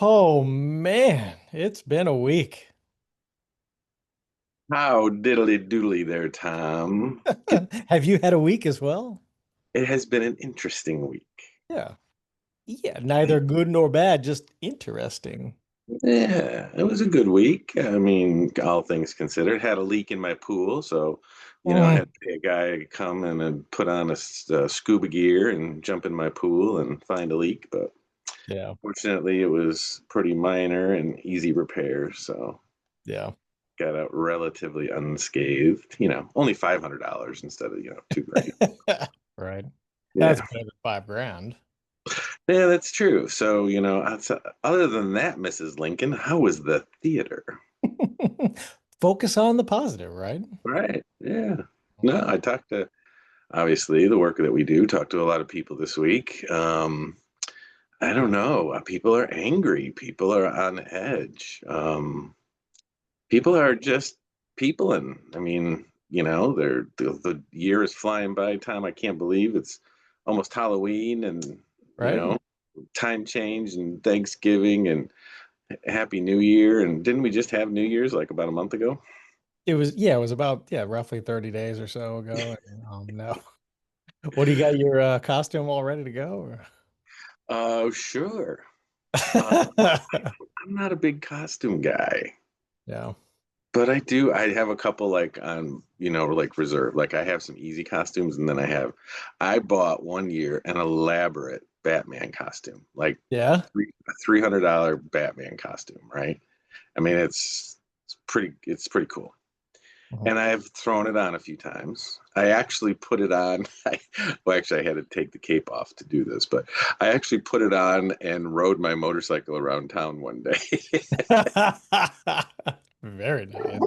Oh man, it's been a week. How diddly doodly there, Tom. Have you had a week as well? It has been an interesting week. Yeah. Yeah, neither good nor bad, just interesting. Yeah, it was a good week. I mean, all things considered, had a leak in my pool, so I Mm, had to pay a guy come in and put on scuba gear and jump in my pool and find a leak. But yeah, fortunately, it was pretty minor and easy repair, so yeah. got out relatively unscathed. Only $500 instead of 2 grand. Right. That's Yeah. better than 5 grand. Yeah, that's true. So, other than that, Mrs. Lincoln, how was the theater? Focus on the positive, right? Right. Yeah. No, I talked to, obviously, the work that we do, talked to a lot of people this week. I don't know. People are angry. People are on edge. People are just people. And I mean, the year is flying by, Tom. I can't believe it's almost Halloween and, you Right? know, time change and Thanksgiving and Happy New Year. And didn't we just have New Year's like about a month ago? It was about, roughly 30 days or so ago. And, no. What do you got your costume all ready to go? Or? Oh, sure. Uh, I'm not a big costume guy, Yeah. but I have a couple like on, like reserve. Like I have some easy costumes, and then I bought one year an elaborate Batman costume, like Yeah. a $300 Batman costume, right? I mean, it's pretty cool. Mhm. And I've thrown it on a few times. I actually put it on. Actually, I had to take the cape off to do this, but I actually put it on and rode my motorcycle around town one day. Very nice.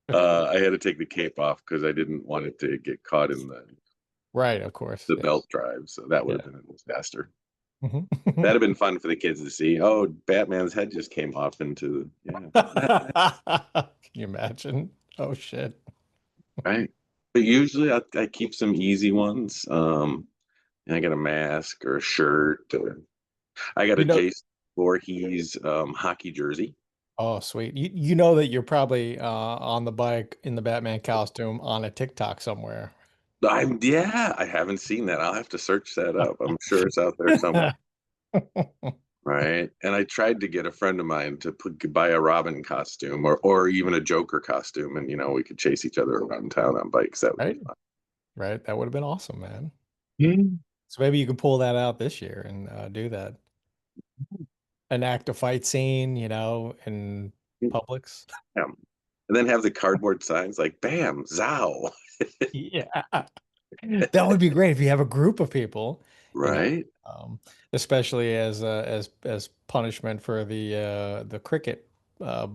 I had to take the cape off because I didn't want it to get caught in Right, of course. the Yeah. belt drive. So that would Yeah. have been a disaster. Mhm. That'd have been fun for the kids to see. Oh, Batman's head just came off into, yeah, Can you imagine? Oh shit. right. But usually I keep some easy ones. And I got a mask or a shirt. I got You a know, Jason Voorhees hockey jersey. oh sweet. You know that you're probably on the bike in the Batman costume on a TikTok somewhere. Yeah, I haven't seen that. I'll have to search that up. I'm sure it's out there somewhere. Right. And I tried to get a friend of mine to buy a Robin costume or even a Joker costume. And, we could chase each other around town on bikes. That would be Right? fun. Right. That would have been awesome, man. Mm. So maybe you can pull that out this year and do that. Enact a fight scene, in Publix. Yeah. And then have the cardboard signs like bam, zow. Yeah. That would be great if you have a group of people, you know, Right. um, especially as punishment for the cricket guy,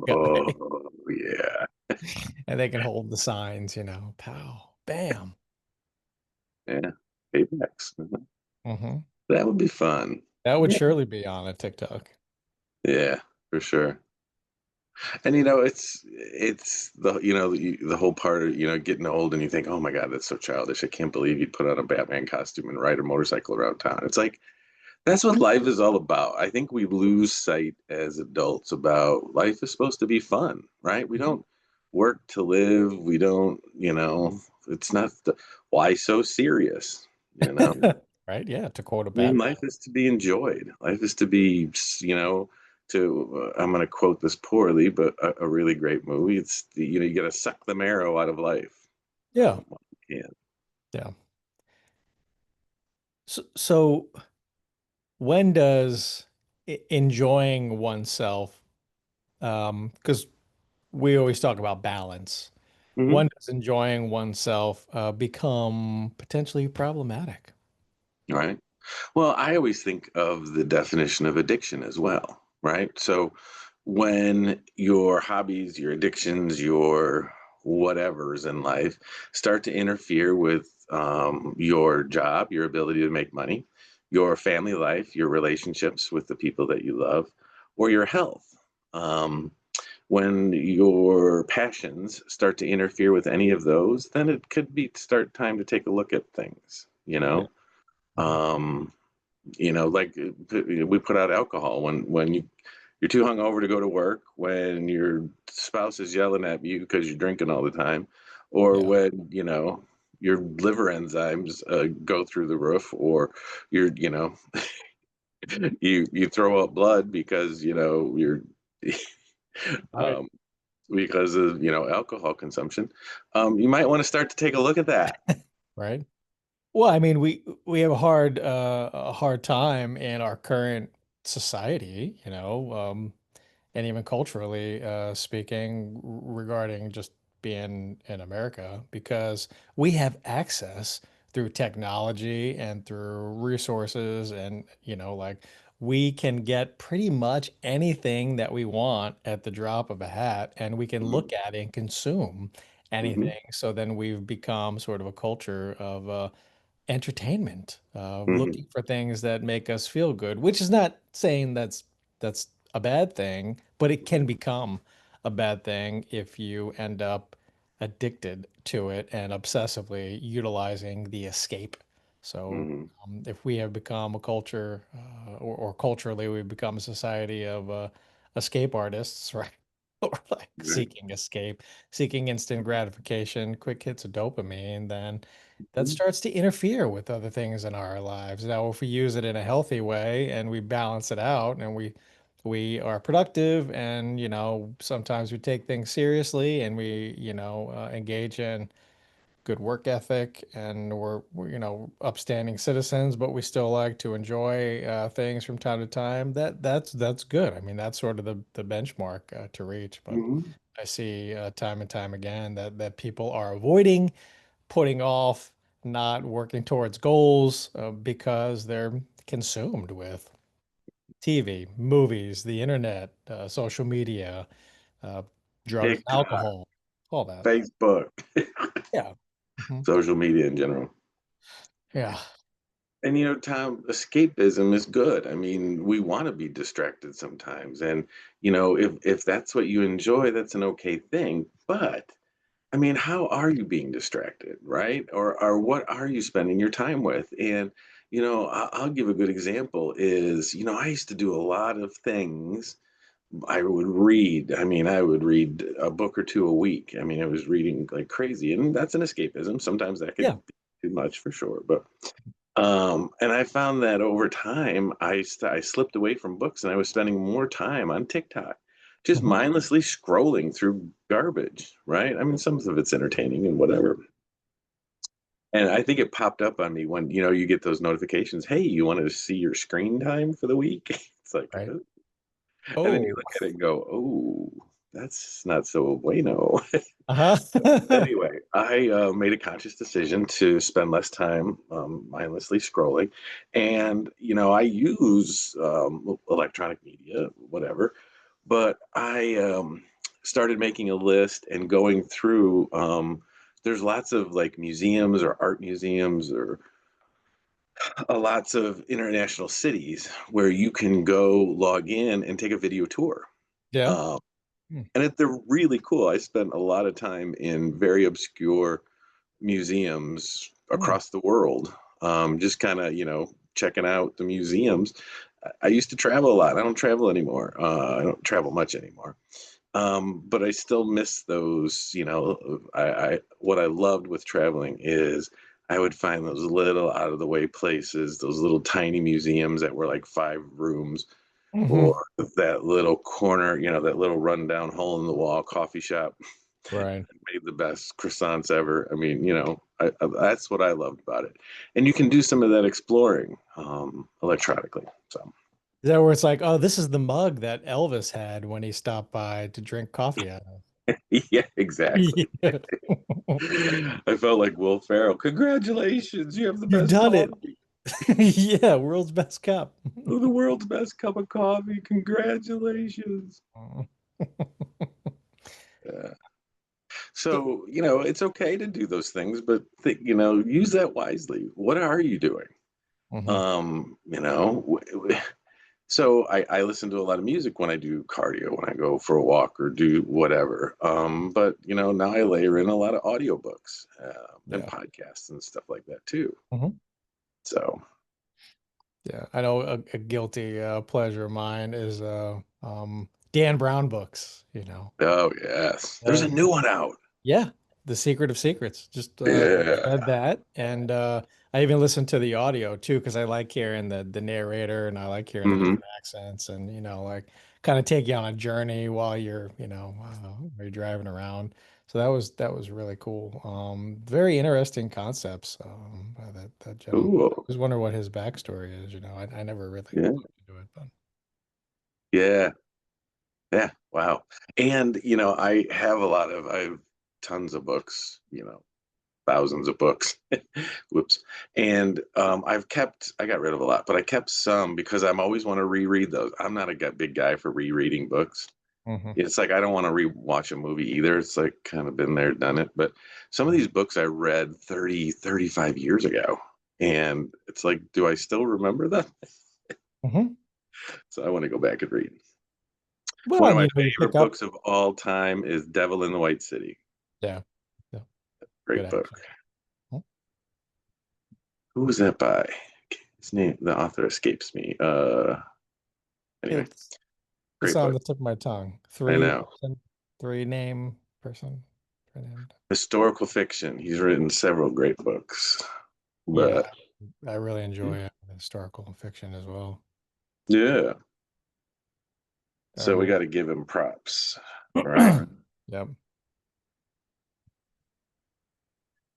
Oh, yeah. and they can hold the signs, pow, bam. Yeah. Paybacks. Hmm. That would be fun. That would Yeah. surely be on a TikTok. Yeah, for sure. And it's the whole part of getting old and you think, oh my God, that's so childish. I can't believe you'd put on a Batman costume and ride a motorcycle around town. It's like that's what life is all about. I think we lose sight as adults about life is supposed to be fun, right? We Mhm. don't work to live. We don't, it's not why so serious, you know? Right? Yeah, to quote a I mean, Batman. life is to be enjoyed. Life is to be, I'm going to quote this poorly, but a really great movie. You got to suck the marrow out of life. Yeah, While you can. yeah. So when does enjoying oneself, because we always talk about balance. Mhm. When does enjoying oneself become potentially problematic? Right. Well, I always think of the definition of addiction as well, right? So when your hobbies, your addictions, your whatevers in life start to interfere with your job, your ability to make money, your family life, your relationships with the people that you love, or your health. Um, when your passions start to interfere with any of those, then it could be start time to take a look at things, Yeah. Mhm. um, Like we put out alcohol when you're too hungover to go to work, when your spouse is yelling at you because you're drinking all the time, or Yeah. when your liver enzymes go through the roof, or you're you throw up blood because you're Right. um, because of alcohol consumption. You might want to start to take a look at that. Right. Well, I mean, we have a hard time in our current society, and even culturally speaking, regarding just being in America, because we have access through technology and through resources, and like we can get pretty much anything that we want at the drop of a hat, and we can Mhm, look at and consume mhm, anything. So then we've become sort of a culture of entertainment, mhm, looking for things that make us feel good, which is not saying that's a bad thing, but it can become a bad thing if you end up addicted to it and obsessively utilizing the escape. So mhm, if we have become a culture, or culturally we've become a society of escape artists, right? Or like right, seeking escape, seeking instant gratification, quick hits of dopamine, then that mhm, starts to interfere with other things in our lives. Now, if we use it in a healthy way and we balance it out and we are productive and sometimes we take things seriously and we engage in good work ethic and we're upstanding citizens, but we still like to enjoy things from time to time. That's good. I mean, that's sort of the benchmark to reach. But mhm, I see time and time again that people are avoiding, putting off, not working towards goals because they're consumed with TV, movies, the internet, social media, uh, drugs, TikTok, alcohol, all that. Facebook, Yeah. Mhm. social media in general. Yeah. And Tom, escapism is good. I mean, we want to be distracted sometimes, and if that's what you enjoy, that's an okay thing. But I mean, how are you being distracted, right? Or what are you spending your time with? And I'll give a good example. Is I used to do a lot of things. I would read. I mean, I would read a book or two a week. I mean, I was reading like crazy, and that's an escapism. Sometimes that could Yeah. be too much for sure, but and I found that over time, I slipped away from books and I was spending more time on TikTok, just Mhm. mindlessly scrolling through garbage, right? I mean, some of it's entertaining and whatever. And I think it popped up on me when, you get those notifications, hey, you wanted to see your screen time for the week? It's like, Right. and then you Oh. look at it and go, oh, that's not so bueno. Uh-huh. Anyway, I made a conscious decision to spend less time mindlessly scrolling, and I use electronic media, whatever. But I started making a list and going through. There's lots of like museums or art museums or lots of international cities where you can go log in and take a video tour. Yeah. Um, Hmm. they're really cool. I spent a lot of time in very obscure museums Hmm. across the world, just kind of, checking out the museums. I used to travel a lot. I don't travel anymore. I don't travel much anymore. But I still miss those, what I loved with traveling is I would find those little out of the way places, those little tiny museums that were like 5 rooms, or Hmm. that little corner, that little rundown hole in the wall coffee shop Right. made the best croissants ever. I mean, that's what I loved about it. And you can do some of that exploring electronically. So, Is that where it's like, oh, this is the mug that Elvis had when he stopped by to drink coffee out of? yeah, exactly. Yeah. I felt like Will Ferrell. Congratulations, you have the You've best done it. coffee. Yeah, world's best cup. Oh, the world's best cup of coffee. Congratulations. Yeah. So, it's okay to do those things, but use that wisely. What are you doing? Mhm. Um, you know, w- w- So I listen to a lot of music when I do cardio, when I go for a walk or do whatever. But now I layer in a lot of audiobooks and Yeah. podcasts and stuff like that too. Mhm. So Yeah, I know a guilty pleasure of mine is Dan Brown books, you know. Oh yes, there's a Uh, new one out. yeah, The Secret of Secrets. Just Yeah. read that, and I even listened to the audio too because I like hearing the narrator and I like hearing the Hmm. different accents and like kind of take you on a journey while you're while you're driving around. So that was really cool. Very interesting concepts by that gentleman. I Cool. was wondering what his backstory is. I never really Yeah. looked into it, but Yeah. Yeah. Wow. And I have tons of books. Thousands of books. Whoops. And I got rid of a lot, but I kept some because I'm always want to reread those. I'm not a big guy for rereading books. hmm It's like I don't want to rewatch a movie either. It's like kind of been there, done it. But some of these books I read 30, 35 years ago. And it's like, do I still remember them? hmm So I want to go back and read. Well, One of and my you pick favorite up, books of all time is Devil in the White City. yeah, yeah, good Great book. action. Mhm. Who was that by? His name, the author escapes me. Anyway, It's great on book. the tip of my tongue. I know. Three name person. Three named. Historical fiction. He's written several great books. Yeah, But I really enjoy historical fiction as well. yeah. I So we remember. got to give him props, right? Yep.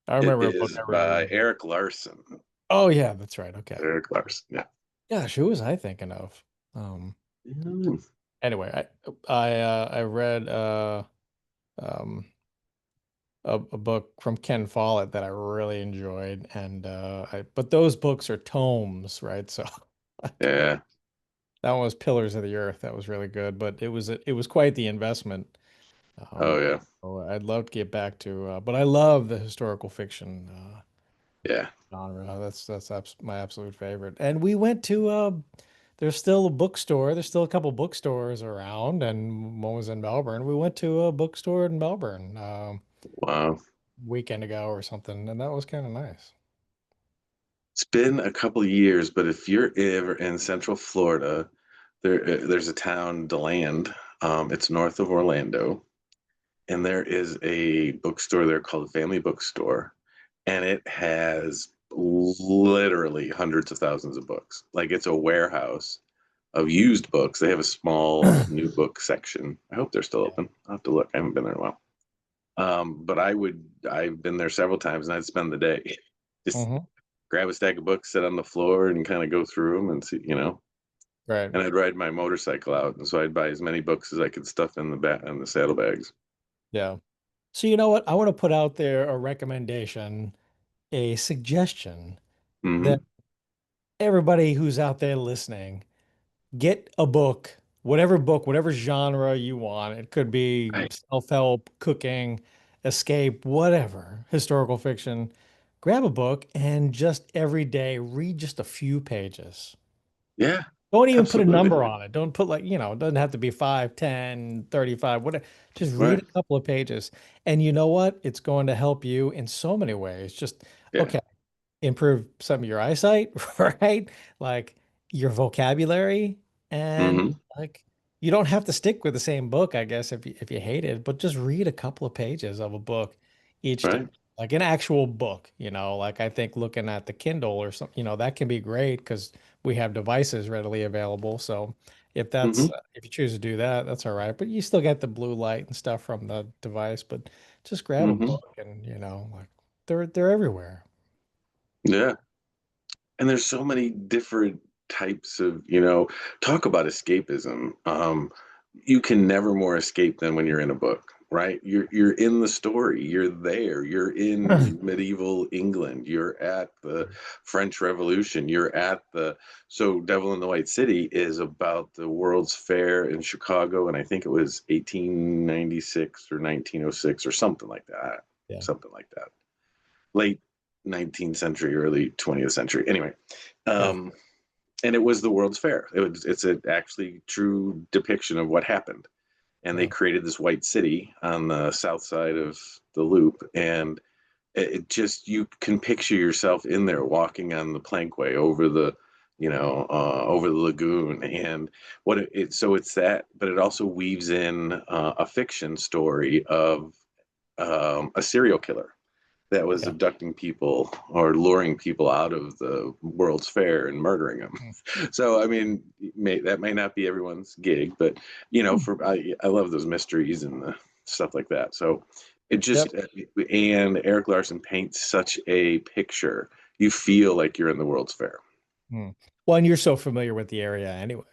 I It remember a book is I really by enjoyed. Eric Larson. Oh yeah, that's right. Okay. Eric Larson. Yeah. Gosh, who was I thinking of? Um. Mm. Anyway, I read um a book from Ken Follett that I really enjoyed, and but those books are tomes, right? So like, Yeah. that one was Pillars of the Earth. That was really good, but it was quite the investment. Oh Um, yeah. so I'd love to get back to, but I love the historical fiction Yeah. genre. That's my absolute favorite. And we went to there's still a bookstore. There's still a couple bookstores around, and one was in Melbourne. We went to a bookstore in Melbourne Wow. weekend ago or something, and that was kind of nice. It's been a couple of years, but if you're ever in Central Florida, there's a town, DeLand. It's north of Orlando, and there is a bookstore there called Family Bookstore, and it has literally hundreds of thousands of books. Like it's a warehouse of used books. They have a small new book section. I hope they're still Yeah. open. I'll have to look. I haven't been there in a while. But I've been there several times and I'd spend the day just hmm grab a stack of books, sit on the floor and kind of go through them and see. Right. And I'd ride my motorcycle out. And so I'd buy as many books as I could stuff in the back in the saddlebags. Yeah. So you know what? I want to put out there a recommendation, a suggestion that Mm-hmm. everybody who's out there listening, get a book, whatever genre you want. It could be Right. self-help, cooking, escape, whatever, historical fiction. Grab a book and just every day read just a few pages. Yeah, Don't even put a absolutely. number on it. Don't put like, it doesn't have to be 5, 10, 35, whatever. Just read Right. a couple of pages. And you know what? It's going to help you in so many ways. Just, Yeah. okay, improve some of your eyesight, right? Like your vocabulary, and Mm-hmm. like you don't have to stick with the same book, I guess, if you hate it, but just read a couple of pages of a book each day. Right. Like an actual book, like I think looking at the Kindle or something, that can be great because we have devices readily available. So Mm-hmm. if you choose to do that, that's all right. But you still get the blue light and stuff from the device, but just grab a Mm-hmm. book and like they're everywhere. Yeah. And there's so many different types of, talk about escapism. You can never more escape than when you're in a book, right? You're in the story, you're there, you're in medieval England, you're at the French Revolution, you're at the so Devil in the White City is about the World's Fair in Chicago, and I think it was 1896 or 1906 or something like that. Yeah. Something like that. Late 19th century, early 20th century. Anyway, Yeah. um, and it was the World's Fair. It's a actually true depiction of what happened. And they Yeah. created this white city on the south side of the loop, and it just you can picture yourself in there walking on the plankway over the over the lagoon, and so it's that, but it also weaves in a fiction story of a serial killer that was Yeah. abducting people or luring people out of the World's Fair and murdering them. Mm. So I mean, that may not be everyone's gig, but I love those mysteries and the stuff like that. So it Yep. just and Eric Larson paints such a picture. You feel like you're in the World's Fair. Mm. Well, and you're so familiar with the area anyway.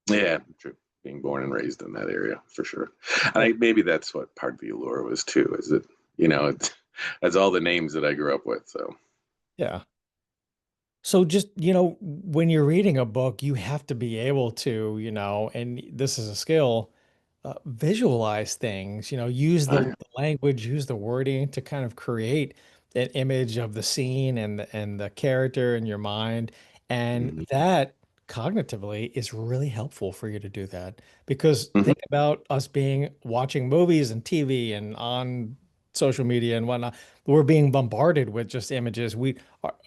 Yeah, true. Being born and raised in that area for sure. And Yeah. maybe that's what part of the allure was too, is that, it's all the names that I grew up with. So, Yeah. So just, when you're reading a book, you have to be able to, and this is a skill, visualize things, use oh, the yeah. language, use the wording to kind of create an image of the scene and the character in your mind. And Mhm. that cognitively is really helpful for you to do that because Mhm. think about us being watching movies and TV and on social media and whatnot. We're being bombarded with just images.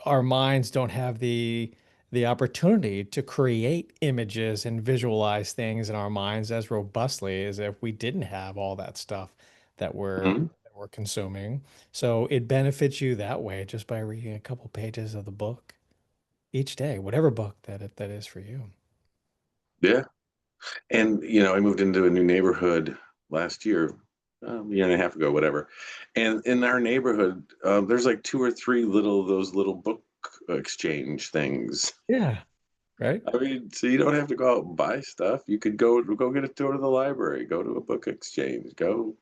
Our minds don't have the opportunity to create images and visualize things in our minds as robustly as if we didn't have all that stuff that Mhm. we're consuming. So it benefits you that way just by reading a couple pages of the book each day, whatever book that is for you. Yeah. And, I moved into a new neighborhood last year, a year and a half ago, whatever. And in our neighborhood, there's like two or three those little book exchange things. Yeah, right? I mean, so you don't have to go out and buy stuff. You could go get a tour to the library, go to a book exchange, go.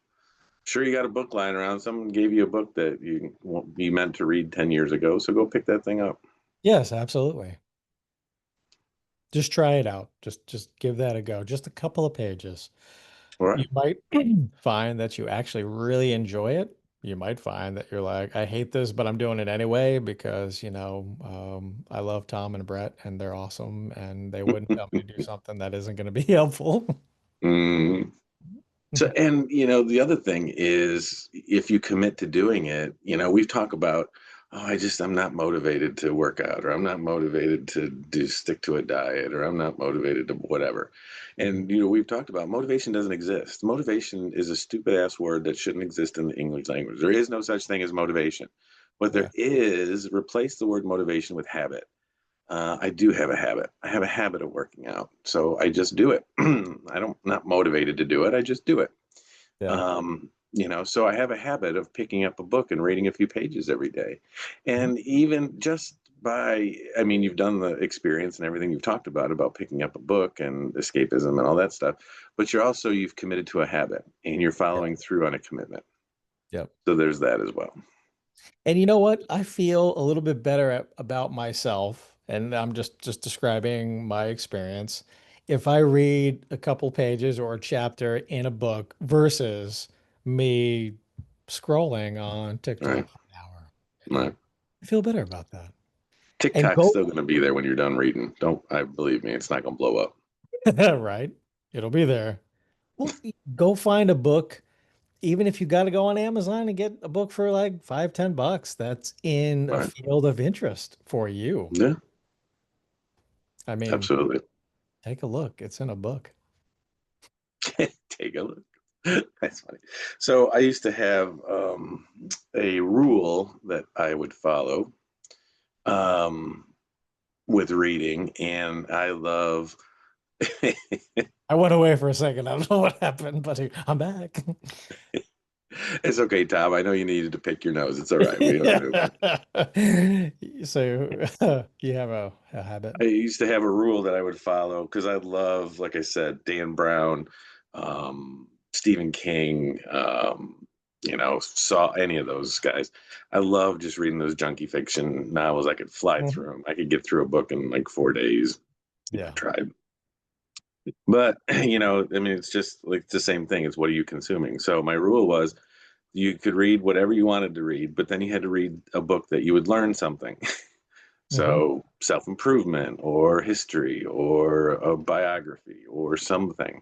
Sure, you got a book lying around. Someone gave you a book that you meant to read 10 years ago, so go pick that thing up. Yes, absolutely. Just try it out. Just give that a go. Just a couple of pages. All You right. might find that you actually really enjoy it. You might find that you're like, I hate this, but I'm doing it anyway because, I love Tom and Brett and they're awesome and they wouldn't tell me to do something that isn't going to be helpful. Mm. So, and the other thing is, if you commit to doing it, we've talked about, oh, I'm not motivated to work out, or I'm not motivated to stick to a diet, or I'm not motivated to whatever. And, we've talked about motivation doesn't exist. Motivation is a stupid ass word that shouldn't exist in the English language. There is no such thing as motivation. What there Yeah. is, replace the word motivation with habit. I do have a habit. I have a habit of working out. So I just do it. Not motivated to do it. I just do it. Yeah. So I have a habit of picking up a book and reading a few pages every day. And even just I mean, you've done the experience and everything you've talked about picking up a book and escapism and all that stuff, but you've committed to a habit and you're Yeah. following through on a commitment. Yep. So there's that as well. And you know what? I feel a little bit better about myself, and I'm just describing my experience. If I read a couple pages or a chapter in a book versus me scrolling on All TikTok right. for an hour, All right. I feel better about that. And TikTok's go still going to be there when you're done reading. Don't I believe me, it's not going to blow up. right, it'll be there. Well, go find a book, even if you got to go on Amazon and get a book for like 5, 10 bucks. That's in All a right. field of interest for you. Yeah, I mean, absolutely. take a look. It's in a book. Take a look. That's funny. So I used to have a rule that I would follow um, with reading, and I love. I went away for a second. I don't know what happened, but I'm back. It's okay, Tom. I know you needed to pick your nose. It's all right. We don't do. So you have a habit. I used to have a rule that I would follow because I love, like I said, Dan Brown, Stephen King, saw any of those guys. I love just reading those junkie fiction novels. I could fly Mhm. through them. I could get through a book in like 4 days if I Yeah. tried. But, I mean, it's just like the same thing. It's what are you consuming? So my rule was you could read whatever you wanted to read, but then you had to read a book that you would learn something. Hmm. So self improvement or history or a biography or something.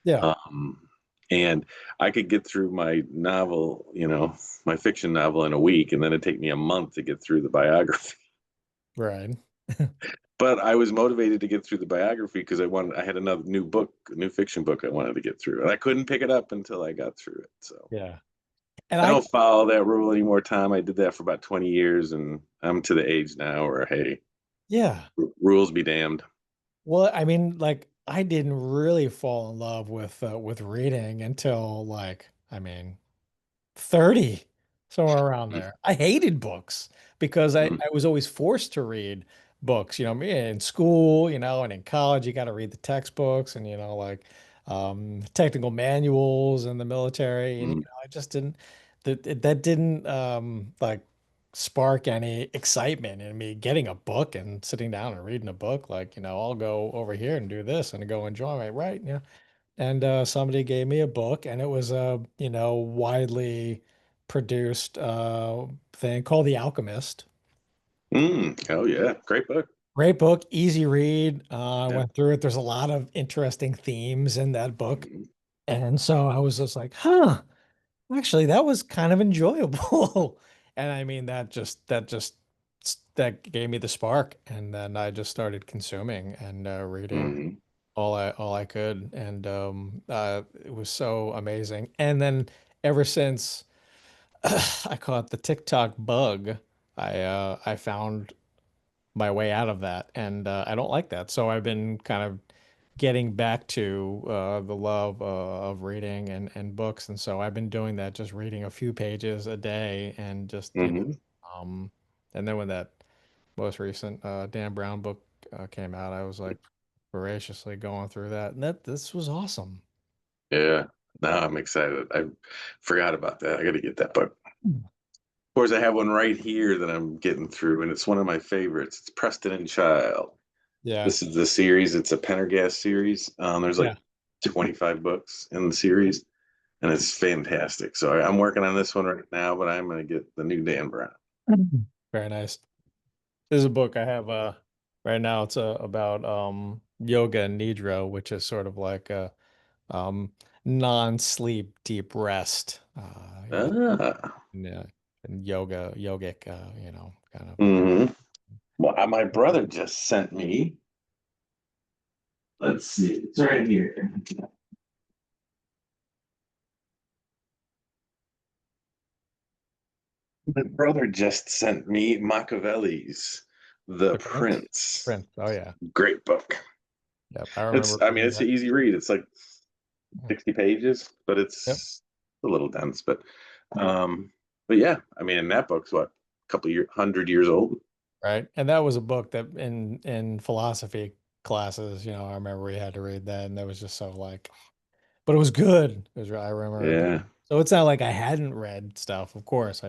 Yeah. Um, and I could get through my novel, my fiction novel in a week, and then it'd take me a month to get through the biography. Right. but I was motivated to get through the biography because I had another new book, a new fiction book I wanted to get through, and I couldn't pick it up until I got through it. So Yeah. And I I, don't follow that rule anymore, Tom. I did that for about 20 years, and I'm to the age now where, hey, yeah. rules be damned. Well, I mean, like I didn't really fall in love with reading until like, I mean, 30, somewhere around there. I hated books because Mm-hmm. I was always forced to read books. You know, me in school, and in college, you got to read the textbooks and, like technical manuals in the military. And, I just didn't, that didn't like spark any excitement in me getting a book and sitting down and reading a book. Like, I'll go over here and do this and go enjoy it, right? Yeah. And somebody gave me a book, and it was a widely produced thing called The Alchemist. Oh yeah, great book. Great book, easy read. I Yeah. went through it. There's a lot of interesting themes in that book, Mhm. and so I was just like, "Huh, actually, that was kind of enjoyable." And I mean, that gave me the spark, and then I just started consuming and reading Mhm. all I could, and it was so amazing. And then ever since I caught the TikTok bug, I found my way out of that, and I don't like that. So I've been kind of getting back to the love of reading and books, and so I've been doing that, just reading a few pages a day, and just Mhm. and then when that most recent Dan Brown book came out, I was like voraciously going through that, and this was awesome. Yeah. Now I'm excited. I forgot about that. I got to get that book. Of course, I have one right here that I'm getting through, and it's one of my favorites. It's Preston and Child. Yeah, This is the series. It's a Pendergast series. There's yeah. like 25 books in the series, and it's fantastic. So I'm working on this one right now, but I'm going to get the new Dan Brown. Mhm. Very nice. This is a book I have right now. It's about yoga and nidra, which is sort of like a um non-sleep deep rest. Ah. Yeah, and yogic, kind of Hmm. Well, my brother just sent me. Let's see. It's right here. My brother just sent me Machiavelli's The The Prince. Prince. Prince. Oh yeah. Great book. Yep. I remember I mean, reading it's an that. easy read. It's like Mm. 60 pages, but Yep. it's a little dense. Um, but yeah, I mean, and that book's what, a couple year, 100 years old. Right. And that was a book that in philosophy classes, I remember we had to read that, and that was just so like, but it was good. I remember it Yeah. being, so it's not like I hadn't read stuff, of course.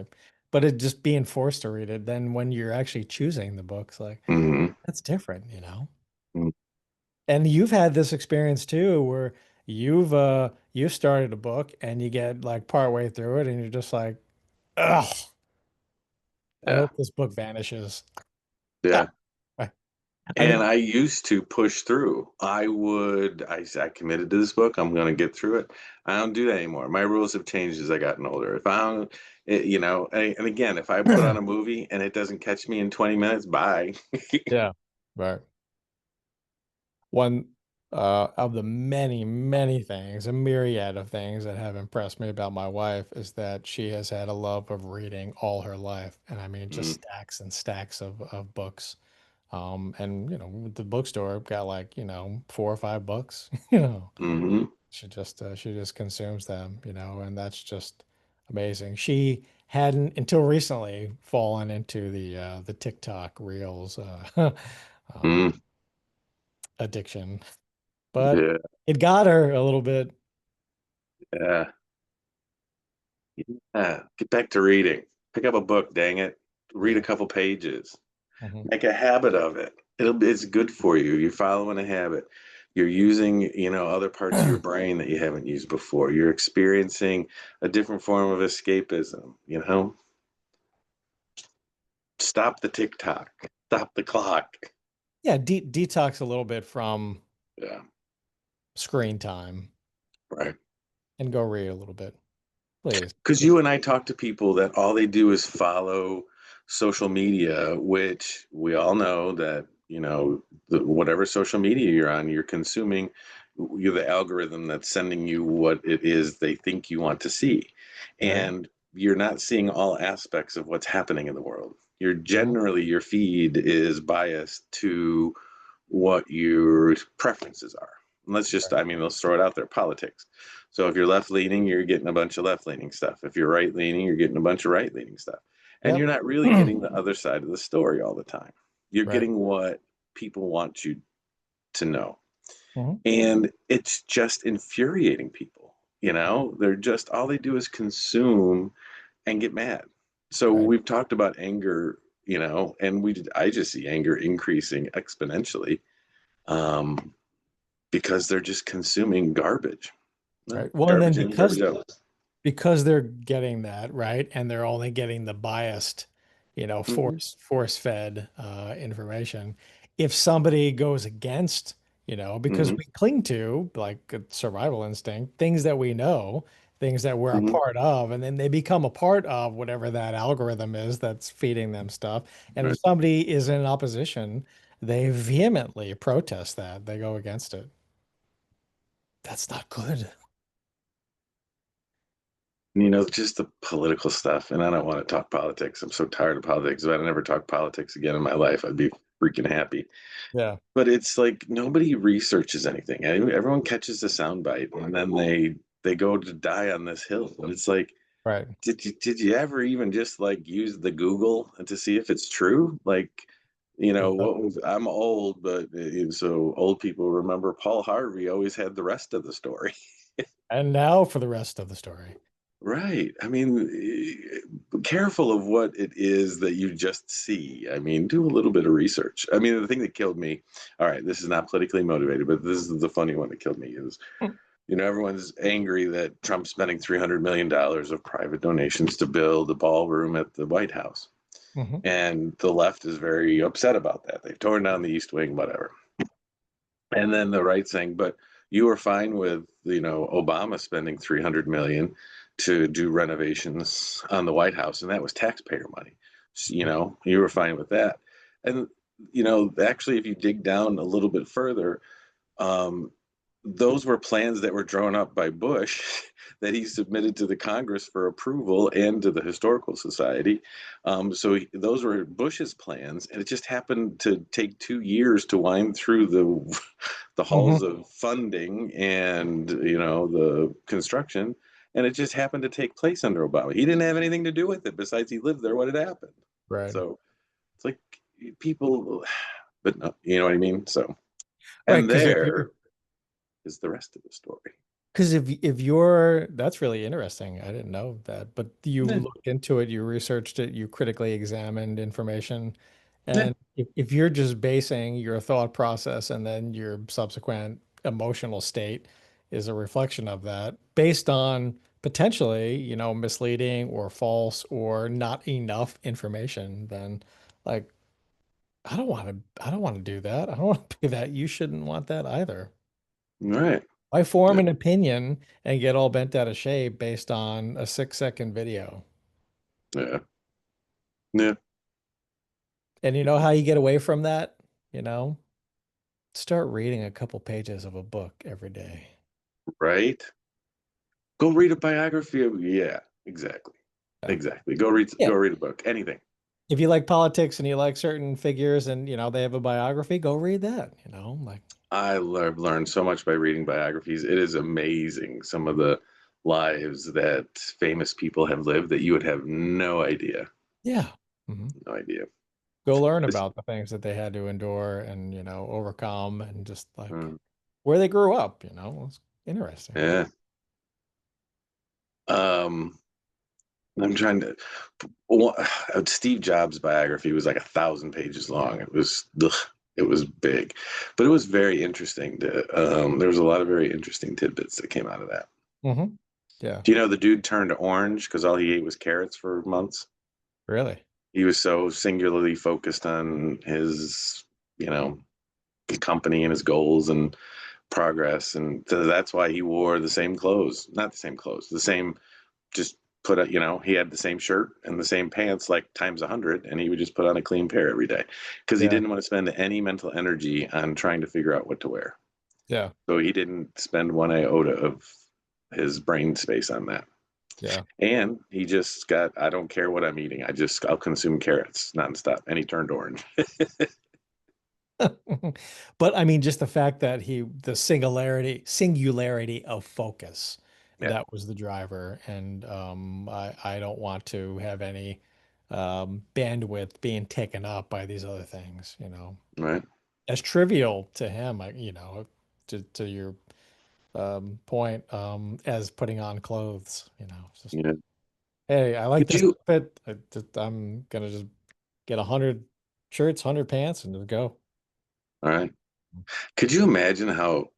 But it just being forced to read it, then when you're actually choosing the books, like Hmm. that's different. And you've had this experience too, where you've started a book and you get like part way through it and you're just like, ugh, I Yeah. hope this book vanishes. Yeah. I, I And mean, I used to push through. I committed to this book. I'm going to get through it. I don't do that anymore. My rules have changed as I gotten older. If I don't, and again, if I put on a movie and it doesn't catch me in 20 minutes, bye. yeah, right. One of the many, many things, a myriad of things that have impressed me about my wife is that she has had a love of reading all her life. And I mean, just Mm, stacks and stacks of books. And the bookstore got like, 4 or 5 books, hmm she just consumes them, and that's just amazing. She hadn't until recently fallen into the TikTok Reels um, mm, addiction, but yeah, it got her a little bit. yeah, yeah. Get back to reading. Pick up a book, dang it. Read a Yeah. couple pages. Mhm. Make a habit of it. It's good for you. You're following a habit. You're using, other parts of your brain that you haven't used before. You're experiencing a different form of escapism. Stop the TikTok. Stop the clock. Yeah, detox a little bit from Yeah, screen time right. and go read a little bit, please. Because you and I talk to people that all they do is follow social media, which we all know that whatever social media you're on, you're consuming. You're the algorithm that's sending you what it is they think you want to see, Right. and you're not seeing all aspects of what's happening in the world. You're Mhm. generally, your feed is biased to what your preferences are. Let's just, Right. I mean, let's throw it out there, politics. So if you're left leaning, you're getting a bunch of left leaning stuff. If you're right leaning, you're getting a bunch of right leaning stuff. And Yep. you're not really getting the other side of the story all the time. You're Right. getting what people want you to know. Mhm. And it's just infuriating people. Right. They're just, all they do is consume and get mad. So Right. we've talked about anger, and I just see anger increasing exponentially, um, because they're just consuming garbage. No, Right. Well, and then garbage in, garbage out. because they're getting that, right, and they're only getting the biased, Hmm. force fed information. If somebody goes against, because Hmm. we cling to like a survival instinct, things that we know, things that we're a Hmm. part of, and then they become a part of whatever that algorithm is that's feeding them stuff. And if Right. somebody is in opposition, they vehemently protest that. They go against it. That's not good. Just the political stuff. And I don't want to talk politics. I'm so tired of politics. If I never talk politics again in my life, I'd be freaking happy. Yeah. But it's like nobody researches anything. Everyone catches the soundbite, and then they go to die on this hill. And it's like, Right. did you ever even just like use the Google to see if it's true? Like, Yeah. I'm old, but so old people remember Paul Harvey always had the rest of the story. And now for the rest of the story. Right. I mean, careful of what it is that you just see. I mean, do a little bit of research. I mean, the thing that killed me, all right, this is not politically motivated, but this is the funny one that killed me is, everyone's angry that Trump's spending $300 million of private donations to build a ballroom at the White House. Hmm. And the left is very upset about that. They've torn down the East Wing, whatever. And then the right saying, but you were fine with, Obama spending 300 million to do renovations on the White House, and that was taxpayer money. So, you were fine with that. And actually, if you dig down a little bit further, um, those were plans that were drawn up by Bush that he submitted to the Congress for approval and to the Historical Society. Those were Bush's plans, and it just happened to take 2 years to wind through the halls Hmm. of funding and the construction, and it just happened to take place under Obama. He didn't have anything to do with it besides he lived there when it happened. Right. So it's like people, but no, you know what I mean. So Right. and there is the rest of the story. Because if you're that's really interesting. I didn't know that, but you Yeah, looked into it, you researched it, you critically examined information. yeah, And if you're just basing your thought process and then your subsequent emotional state is a reflection of that based on potentially, misleading or false or not enough information, then like I don't want to do that. I don't want to do that. You shouldn't want that either. right. I form Yeah, an opinion and get all bent out of shape based on a 6-second video. yeah, yeah. And you know how you get away from that? You know, start reading a couple pages of a book every day. Right. Go read a biography of, yeah, exactly, Yeah. exactly. Go Yeah. read a book, anything. If you like politics and you like certain figures and they have a biography, go read that, like I've learned so much by reading biographies. It is amazing some of the lives that famous people have lived that you would have no idea, yeah. Hmm. no idea. Go learn It's, about the things that they had to endure and, overcome and just like mm, where they grew up, It's interesting. yeah. Um, I'm trying to. Steve Jobs' biography was like 1,000 pages long. It was big, but it was very interesting. There was a lot of very interesting tidbits that came out of that. Hmm. Yeah, Do you know the dude turned orange because all he ate was carrots for months? really. He was so singularly focused on you know, his company and his goals and progress, and so that's why he wore the same clothes, not the same clothes, the same just put a, he had the same shirt and the same pants like times 100, and he would just put on a clean pair every day because he Yeah. didn't want to spend any mental energy on trying to figure out what to wear. Yeah. So he didn't spend one iota of his brain space on that. Yeah. And he just got, I don't care what I'm eating. I'll consume carrots nonstop. And he turned orange. But I mean, just the fact that the singularity of focus, Yeah. that was the driver. And I don't want to have any bandwidth being taken up by these other things, Right. as trivial to him, to your point, as putting on clothes, it's just, Yeah. hey, I like Could this you, outfit. I'm gonna just get 100 shirts, 100 pants, and just go. all right. Could you imagine how,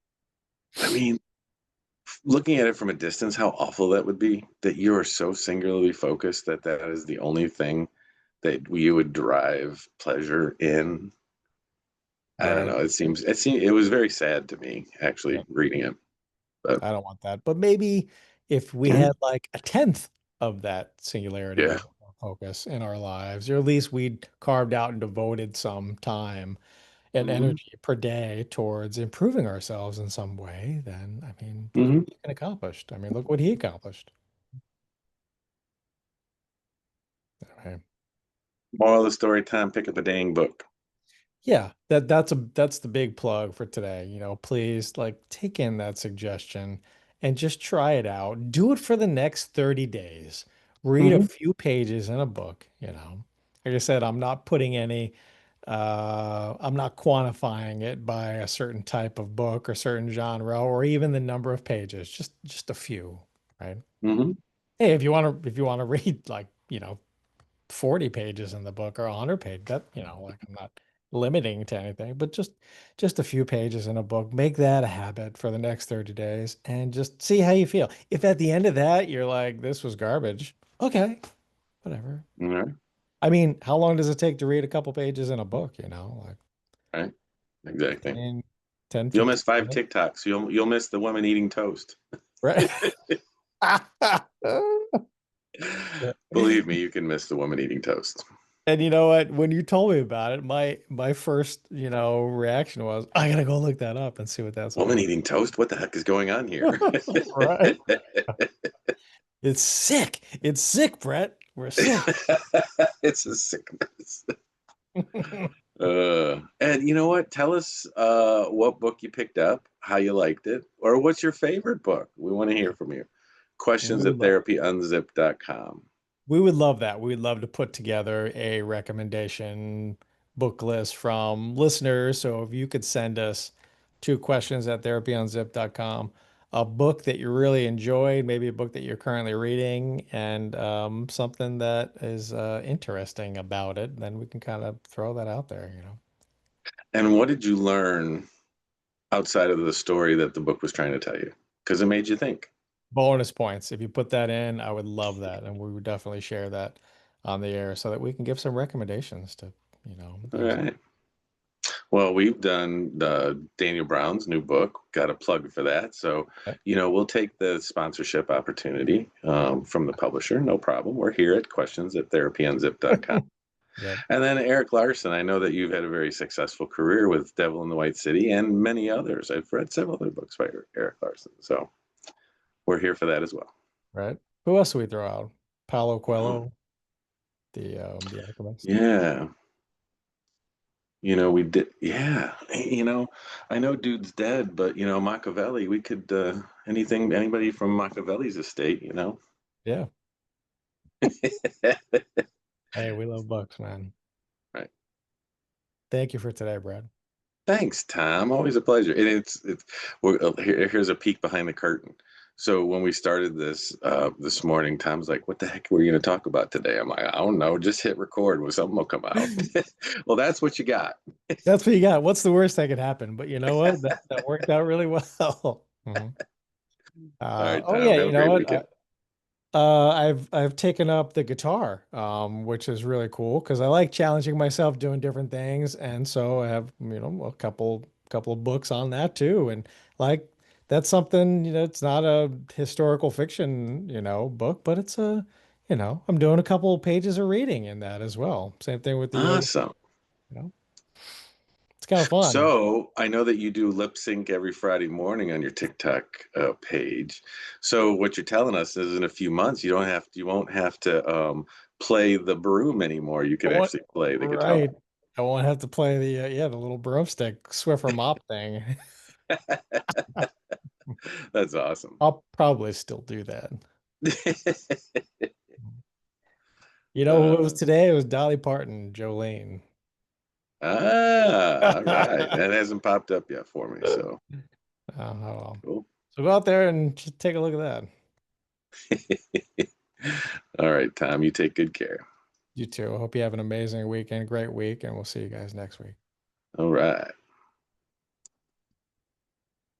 I mean, looking at it from a distance, how awful that would be that you are so singularly focused that that is the only thing that you would derive pleasure in. I don't Right. know. It was very sad to me actually reading it, but I don't want that. But maybe if we yeah, had like a tenth of that singularity yeah. of focus in our lives, or at least we'd carved out and devoted some time and Hmm. energy per day towards improving ourselves in some way, then I mean, look Hmm. what he accomplished. I mean, look what he accomplished. Okay. Moral of the story, Tom, pick up a dang book. Yeah, that's the big plug for today. Please like take in that suggestion and just try it out. Do it for the next 30 days. Read a Hmm. few pages in a book. Like I said, I'm not quantifying it by a certain type of book or certain genre or even the number of pages, just a few, right? Hmm. Hey, if you want to read like, 40 pages in the book or 100 pages, that, like I'm not limiting to anything, but just a few pages in a book, make that a habit for the next 30 days and just see how you feel. If at the end of that you're like, this was garbage, okay, whatever. All right. I mean, how long does it take to read a couple pages in a book, like Right. Exactly. 10, 10, You'll 15 miss five minutes, TikToks. You'll miss the woman eating toast. right? Believe me, you can miss the woman eating toast. And you know what? When you told me about it, my first, reaction was, I gotta go look that up and see what that's all Woman about. eating toast? What the heck is going on here? Right? It's sick. It's sick, Brett. We're sick. It's a sickness. And you know what? Tell us what book you picked up, how you liked it, or what's your favorite book. We want to hear from you. We Questions would at love, therapyunzipped.com. we would love that. We'd love to put together a recommendation book list from listeners. So if you could send us 2 questions at therapyunzipped.com, a book that you really enjoyed, maybe a book that you're currently reading, and something that is interesting about it, then we can kind of throw that out there. And what did you learn outside of the story that the book was trying to tell you? Because it made you think. Bonus points. If you put that in, I would love that. And we would definitely share that on the air so that we can give some recommendations to, All use. right. Well, we've done Daniel Brown's new book. Got a plug for that. So, Okay. we'll take the sponsorship opportunity from the publisher. No problem. We're here at questions at therapyunzipped.com. Yep. And then Eric Larson, I know that you've had a very successful career with Devil in the White City and many others. I've read several other books by Eric Larson. So we're here for that as well. Right. Who else do we throw out? Paulo Oh, Coelho, the Alchemist. yeah. We did. Yeah. I know dude's dead, but, Machiavelli, we could, anybody from Machiavelli's estate. Yeah. Hey, we love books, man. Right. Thank you for today, Brad. Thanks, Tom. Always a pleasure. And here's a peek behind the curtain. So when we started this morning, Tom's like, "What the heck were you going to talk about today?" I'm like, "I don't know. Just hit record. Well, something will come out." Well, that's what you got. That's what you got. What's the worst that could happen? But you know what? That worked out really well. Mhm. All right, Oh Tom. yeah, Have you a know great what? weekend. I've taken up the guitar, which is really cool because I like challenging myself doing different things, and so I have a couple of books on that too, and that's something it's not a historical fiction book, but it's I'm doing a couple of pages of reading in that as well. Same thing with the yoga, Awesome. you know. It's kind of fun. So I know that you do lip sync every Friday morning on your TikTok page. So what you're telling us is in a few months you won't have to play the broom anymore. You I could want, actually play the guitar. right. I won't have to play the little broomstick Swiffer mop thing. That's awesome. I'll probably still do that. You know who it was uh, today? It was Dolly Parton, Jolene. all right. That hasn't popped up yet for me. So Oh, well. cool. So go out there and just take a look at that. All right, Tom, you take good care. You too. I hope you have an amazing weekend, great week, and we'll see you guys next week. All right.